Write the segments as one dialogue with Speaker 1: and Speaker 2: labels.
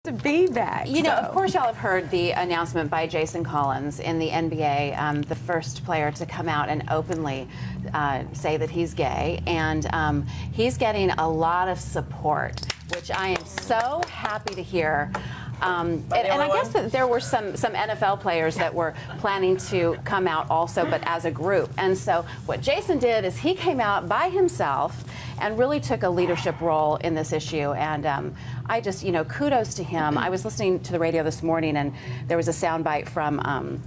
Speaker 1: To be back.
Speaker 2: You know, of course, y'all have heard the announcement by Jason Collins in the NBA, the first player to come out and openly say that he's gay, and he's getting a lot of support, which I am so happy to hear. And I guess that there were some NFL players that were planning to come out also, but as a group. And so what Jason did is he came out by himself and really took a leadership role in this issue. And I just, you know, kudos to him. I was listening to the radio this morning, and there was a soundbite from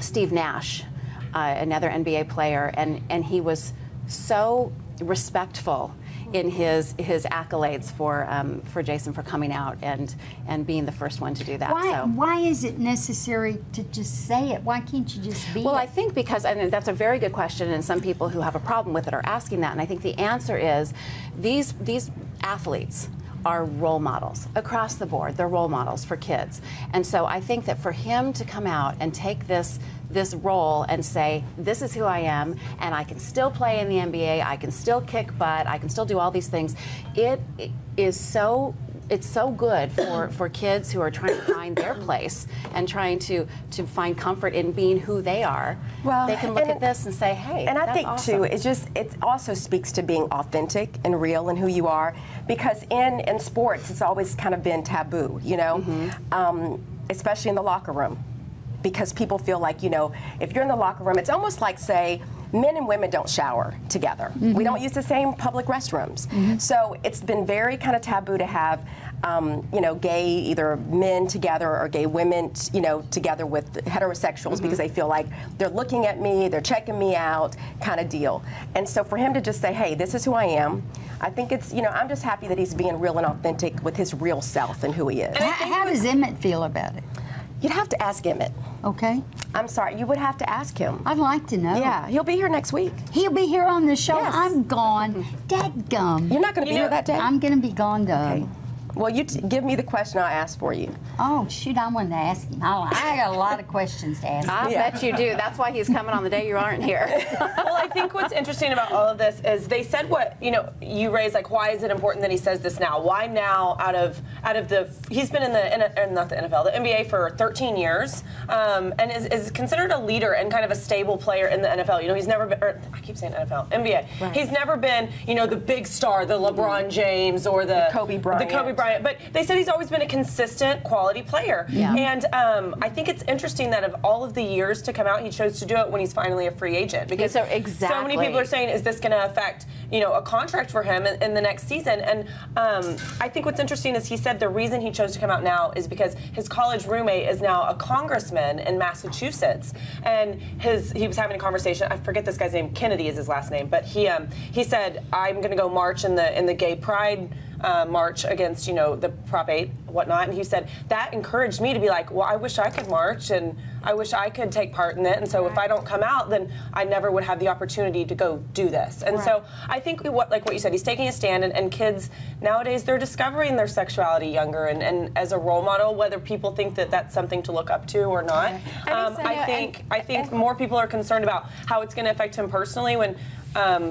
Speaker 2: Steve Nash, another NBA player, and he was so respectful in his accolades for Jason for coming out and being the first one to do that.
Speaker 3: Why is it necessary to just say it? Why can't you just be
Speaker 2: Well,
Speaker 3: it?
Speaker 2: I think because, and that's a very good question, and some people who have a problem with it are asking that, and I think the answer is these athletes are role models across the board. They're role models for kids. And so I think that for him to come out and take this role and say, this is who I am, and I can still play in the NBA, I can still kick butt, I can still do all these things, it's so good for kids who are trying to find their place and trying to find comfort in being who they are. Well, they can look at this and say, hey,
Speaker 1: and I think
Speaker 2: awesome.
Speaker 1: too, it also speaks to being authentic and real and who you are, because in sports it's always kind of been taboo, you know, especially in the locker room, because people feel like, you know, if you're in the locker room, it's almost like, say, men and women don't shower together. We don't use the same public restrooms. So it's been very kind of taboo to have, you know, gay either men together or gay women, you know, together with heterosexuals because they feel like they're looking at me, they're checking me out, kind of deal. And so for him to just say, hey, this is who I am, I think it's, you know, I'm just happy that he's being real and authentic with his real self and who he is.
Speaker 3: How does Emmett feel about it?
Speaker 1: You'd have to ask Emmett.
Speaker 3: Okay.
Speaker 1: I'm sorry, you would have to ask him.
Speaker 3: I'd like to know.
Speaker 1: Yeah, he'll be here next week.
Speaker 3: He'll be here on the show.
Speaker 1: Yes.
Speaker 3: I'm gone. Dadgum.
Speaker 1: You're not going to be here that day?
Speaker 3: I'm going to be gone, though.
Speaker 1: Okay. Well, you give me the question I'll ask for you.
Speaker 3: Oh, shoot, I wanted to ask him. I got a lot of questions to ask him.
Speaker 2: I bet you do. That's why he's coming on the day you aren't here.
Speaker 4: Well, I think what's interesting about all of this is they said what, you know, you raised, like, why is it important that he says this now? Why now out of the, he's been in the, not the NFL, the NBA for 13 years, and is considered a leader and kind of a stable player in the NFL. You know, he's never been, or I keep saying NFL, NBA. Right. He's never been, you know, the big star, the LeBron James or the
Speaker 1: Kobe Bryant.
Speaker 4: But they said he's always been a consistent quality player. Yeah. And I think it's interesting that of all of the years to come out, he chose to do it when he's finally a free agent. Because so many people are saying, is this going to affect, you know, a contract for him in the next season? And I think what's interesting is he said the reason he chose to come out now is because his college roommate is now a congressman in Massachusetts. And he was having a conversation, I forget this guy's name, Kennedy is his last name, but he said, I'm going to go march in the gay pride march against, you know, the Prop 8, whatnot, and he said that encouraged me to be like, well, I wish I could march and I wish I could take part in it, and so if I don't come out, then I never would have the opportunity to go do this. And so I think like what you said, he's taking a stand, and kids nowadays, they're discovering their sexuality younger, and as a role model, whether people think that that's something to look up to or not, I think more people are concerned about how it's going to affect him personally when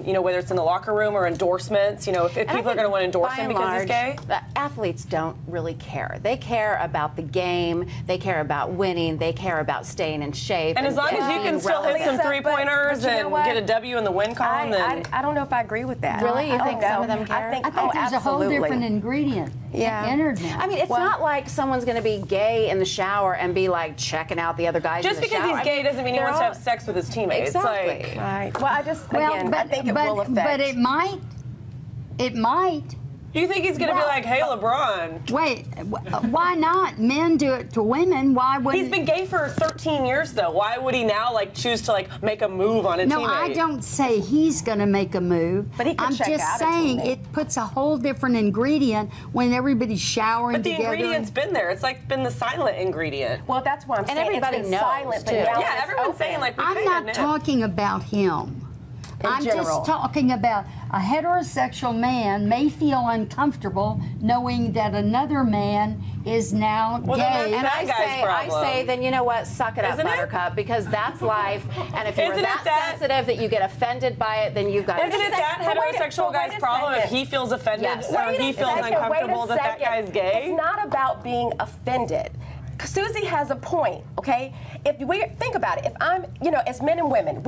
Speaker 4: you know, whether it's in the locker room or endorsements, you know, if people are going to want to endorse him because he's gay.
Speaker 2: Athletes don't really care. They care about the game, they care about winning, they care about staying in shape.
Speaker 4: And as long as you can still hit some three-pointers and get a W in the win column, then...
Speaker 1: I don't know if I agree with that.
Speaker 2: Really? You think some of them care?
Speaker 3: I think there's a whole different ingredient entered now.
Speaker 2: I mean, it's not like someone's going to be gay in the shower and be like checking out the other guys
Speaker 4: just
Speaker 2: in the shower.
Speaker 4: Just because he's gay doesn't mean he wants to have sex with his teammates.
Speaker 2: Exactly.
Speaker 4: Like,
Speaker 1: right. Well, I just, again, I think it will affect.
Speaker 3: But it might. It might.
Speaker 4: Do you think he's going to be like, hey, LeBron?
Speaker 3: Wait, why not? Men do it to women. Why wouldn't?
Speaker 4: He's been gay for 13 years, though. Why would he now, like, choose to, like, make a move on a teammate?
Speaker 3: No, I don't say he's going to make a move.
Speaker 1: But he could check out. I'm just saying
Speaker 3: it puts a whole different ingredient when everybody's showering together.
Speaker 4: But the ingredient's been there. It's like been the silent ingredient.
Speaker 1: Well, that's what I'm saying.
Speaker 2: And everybody knows,
Speaker 1: silent,
Speaker 2: too.
Speaker 1: Yeah,
Speaker 4: everyone's saying, like,
Speaker 3: I'm not talking about him. I'm just talking about a heterosexual man may feel uncomfortable knowing that another man is now gay.
Speaker 2: And I say, then you know what? Suck it up, Buttercup, because that's life. And if you're that sensitive that you get offended by it, then you've got to.
Speaker 4: Isn't it that heterosexual guy's problem if he feels offended or he feels uncomfortable that guy's gay?
Speaker 1: It's not about being offended. Susie has a point, okay? If we think about it, if I'm, as men and women,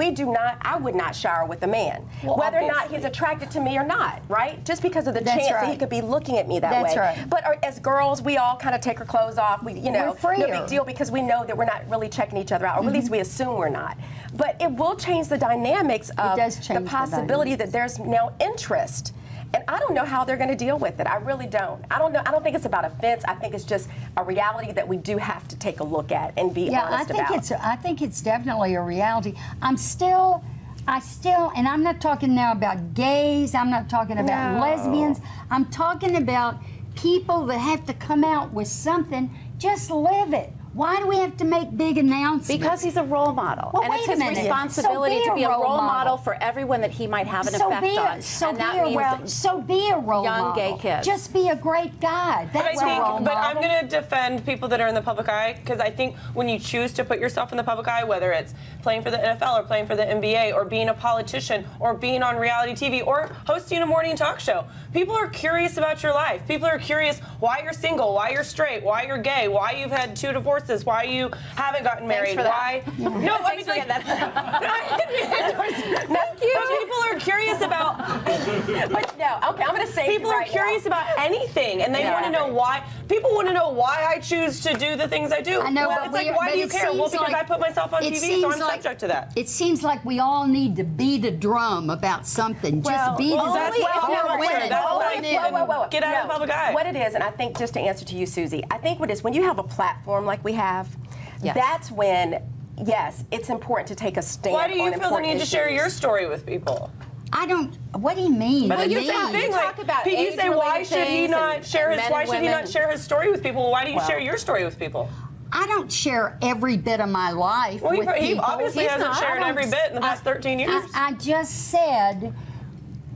Speaker 1: I would not shower with a man, whether or not he's attracted to me or not, right? Just because of the chance that he could be looking at me that way.
Speaker 3: That's right.
Speaker 1: But as girls, we all kind of take our clothes off.
Speaker 3: We're
Speaker 1: no
Speaker 3: freer.
Speaker 1: big deal because we know that we're not really checking each other out, or at least we assume we're not. But it will change the dynamics of the possibility that there's now interest. And I don't know how they're going to deal with it. I really don't. I don't know. I don't think it's about offense. I think it's just a reality that we do have to take a look at and be honest about.
Speaker 3: I think it's definitely a reality. I still, and I'm not talking now about gays. I'm not talking about lesbians. I'm talking about people that have to come out with something. Just live it. Why do we have to make big announcements?
Speaker 2: Because he's a role model.
Speaker 3: Well,
Speaker 2: and it's his responsibility to be a role model for everyone that he might have an effect on. And that means
Speaker 3: be a role
Speaker 2: young
Speaker 3: model.
Speaker 2: Gay kids.
Speaker 3: Just be a great guy. That's a role model.
Speaker 4: But I'm going to defend people that are in the public eye, because I think when you choose to put yourself in the public eye, whether it's playing for the NFL or playing for the NBA or being a politician or being on reality TV or hosting a morning talk show, people are curious about your life. People are curious why you're single, why you're straight, why you're gay, why you've had 2 divorces, why you haven't gotten married, why. No, I mean, like,
Speaker 1: Thank you.
Speaker 4: But people are curious about.
Speaker 1: But no, okay, I'm going to say
Speaker 4: people are curious about anything, and they want to know why. People want to know why I choose to do the things I do.
Speaker 3: I know,
Speaker 4: it's like, why do you care? Well, because I put myself on TV, so I'm subject to that.
Speaker 3: It seems like we all need to beat a drum about something. Just beat a drum.
Speaker 4: Get out of the public eye.
Speaker 1: What it is, and I think just to answer to you, Susie, I think what it is, when you have a platform like we have, that's when, it's important to take a stand.
Speaker 4: Why do you feel the need to share your story with people?
Speaker 3: I don't. What do you mean?
Speaker 4: But you talk about you say, why should he not share his? Why should he not share his story with people? Why do you share your story with people?
Speaker 3: I don't share every bit of my life with people.
Speaker 4: He obviously hasn't shared every bit in the past 13 years.
Speaker 3: I just said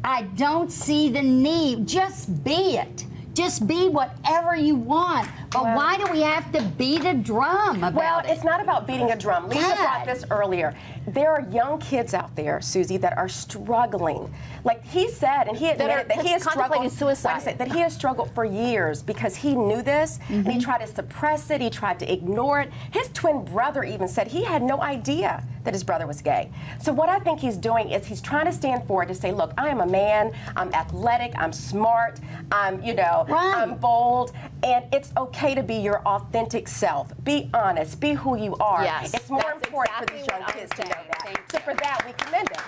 Speaker 3: I don't see the need. Just be it. Just be whatever you want. But why do we have to beat a drum about it?
Speaker 1: It's not about beating a drum. Lisa brought this earlier. There are young kids out there, Susie, that are struggling. Like he said, and he admitted that he has struggled. Suicide. That he has struggled for years because he knew this, and he tried to suppress it. He tried to ignore it. His twin brother even said he had no idea that his brother was gay. So what I think he's doing is he's trying to stand forward to say, look, I am a man. I'm athletic. I'm smart. I'm, I'm bold, and it's okay to be your authentic self. Be honest. Be who you are.
Speaker 2: Yes,
Speaker 1: it's more important for these young kids to know that. So for that, we commend him.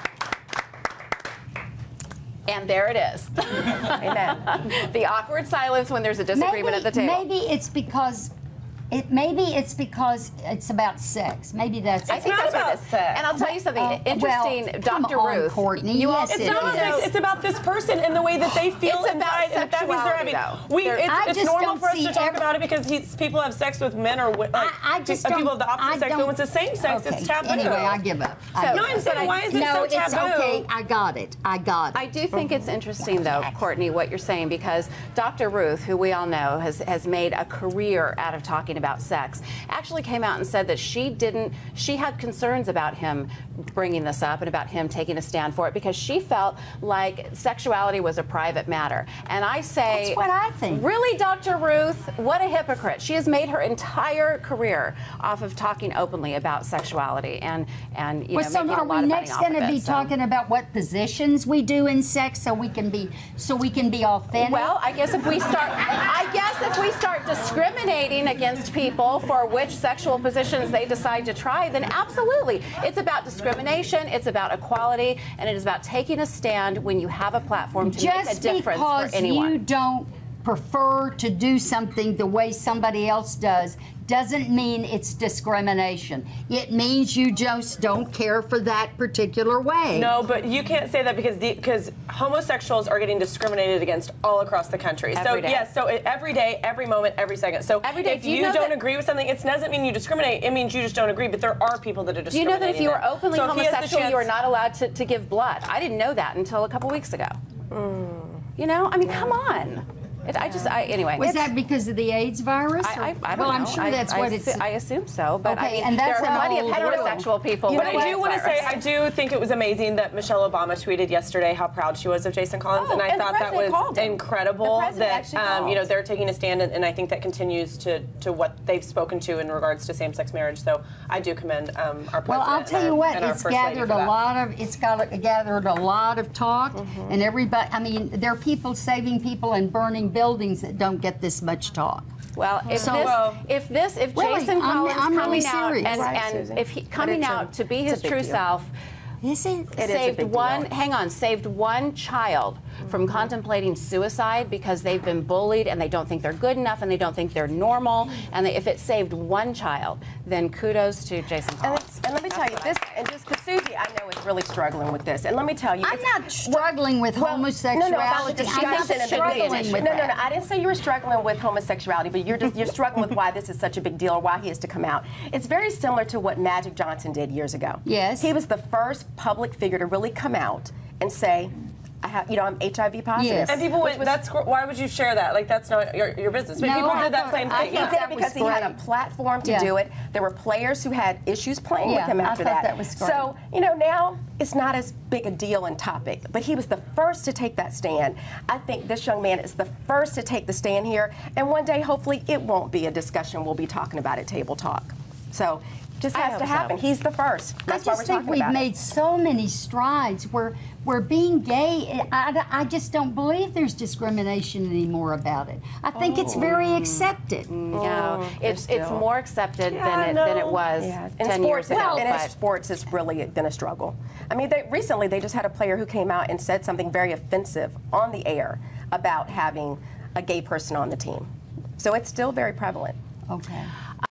Speaker 2: And there it is.
Speaker 1: Amen.
Speaker 2: The awkward silence when there's a disagreement at the table.
Speaker 3: Maybe it's because it's about sex. Maybe that's it.
Speaker 2: I think that's what it is. Sex. And I'll tell you something interesting, Dr. Ruth.
Speaker 3: Courtney.
Speaker 4: It's not about sex. It's about this person and the way that they feel inside, and that means they're having. It's normal for us to talk about it because people have sex with men or people of the opposite sex. But when it's the same sex, it's taboo.
Speaker 3: Anyway, I give up.
Speaker 4: No, I'm saying, why is it so taboo?
Speaker 3: It's okay. I got it.
Speaker 2: I do think it's interesting, though, Courtney, what you're saying, because Dr. Ruth, who we all know has made a career out of talking about sex, actually came out and said that she had concerns about him bringing this up and about him taking a stand for it because she felt like sexuality was a private matter. And I say,
Speaker 3: that's what I think.
Speaker 2: Really, Dr. Ruth, what a hypocrite. She has made her entire career off of talking openly about sexuality and making a lot of money off of it.
Speaker 3: Are we next going to be talking about what positions we do in sex so we can be authentic?
Speaker 2: Well, I guess if we start discriminating against people for which sexual positions they decide to try, then absolutely. It's about discrimination, it's about equality, and it is about taking a stand when you have a platform to make a difference for anyone.
Speaker 3: Just because you don't prefer to do something the way somebody else doesn't mean it's discrimination. It means you just don't care for that particular way.
Speaker 4: No, but you can't say that because homosexuals are getting discriminated against all across the country.
Speaker 2: Every day.
Speaker 4: Yes, so every day, every moment, every second. So
Speaker 2: every day,
Speaker 4: if you don't agree with something, it doesn't mean you discriminate. It means you just don't agree. But there are people that are discriminating.
Speaker 2: Do you know that if you are openly
Speaker 4: so
Speaker 2: homosexual, you are not allowed to give blood? I didn't know that until a couple weeks ago. You know, I mean, come on. Anyway.
Speaker 3: Was that because of the AIDS virus?
Speaker 2: I don't know.
Speaker 3: Well, I'm sure that's what it's.
Speaker 2: I assume so, but
Speaker 3: Okay,
Speaker 2: I mean,
Speaker 3: and that's
Speaker 2: there are plenty of
Speaker 3: an
Speaker 2: heterosexual people.
Speaker 4: But I do want to say, I do think it was amazing that Michelle Obama tweeted yesterday how proud she was of Jason Collins, and I thought that was incredible that you know, they're taking a stand, and I think that continues to what they've spoken to in regards to same-sex marriage. So I do commend our president.
Speaker 3: Well, I'll tell you what, it's gathered a lot of talk, and everybody. I mean, there are people saving people and burning buildings that don't get this much talk.
Speaker 2: Well, if Jason Collins coming out and if he coming out to be his true self, saved one child from contemplating suicide because they've been bullied and they don't think they're good enough and they don't think they're normal, and if it saved one child, then kudos to Jason Collins.
Speaker 1: And let me tell you this, and just because Susie, I know, is really struggling with this, and let me tell you,
Speaker 3: I'm not struggling with homosexuality.
Speaker 1: No, I didn't say you were struggling with homosexuality, but you're struggling with why this is such a big deal or why he has to come out. It's very similar to what Magic Johnson did years ago.
Speaker 3: Yes.
Speaker 1: He was the first public figure to really come out and say, I'm HIV positive.
Speaker 3: Yes.
Speaker 4: And people went, why would you share that? Like, that's not your business. But people did that same thing.
Speaker 1: He did it because he had a platform to do it. There were players who had issues playing with him after that.
Speaker 3: That was great.
Speaker 1: So, now it's not as big a deal and topic, but he was the first to take that stand. I think this young man is the first to take the stand here, and one day, hopefully, it won't be a discussion we'll be talking about at Table Talk. So, just has to happen. He's the first. That's why we're talking about it.
Speaker 3: I just think we've made so many strides where being gay, I just don't believe there's discrimination anymore about it. I think it's very accepted.
Speaker 2: No, it's more accepted than it was 10 years ago.
Speaker 1: And in sports, it's really been a struggle. I mean, recently they just had a player who came out and said something very offensive on the air about having a gay person on the team. So it's still very prevalent.
Speaker 3: Okay.